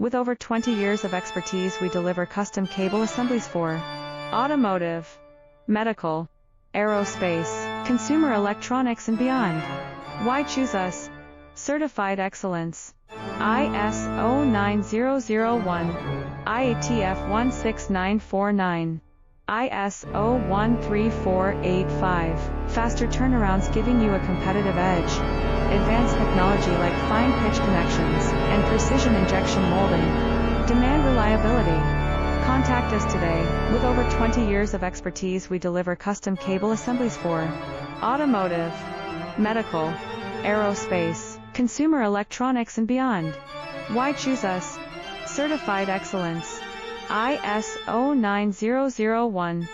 With over 20 years of expertise, we deliver custom cable assemblies for automotive, medical, aerospace, consumer electronics and beyond. Why choose us? Certified excellence. ISO 9001, IATF 16949, ISO 13485. Faster turnarounds giving you a competitive edge. Advanced technology like fine pitch connections and precision injection molding. Demand reliability. Contact us today. With over 20 years of expertise, we deliver custom cable assemblies for automotive, medical, aerospace, consumer electronics and beyond. Why choose us? Certified excellence. ISO 9001,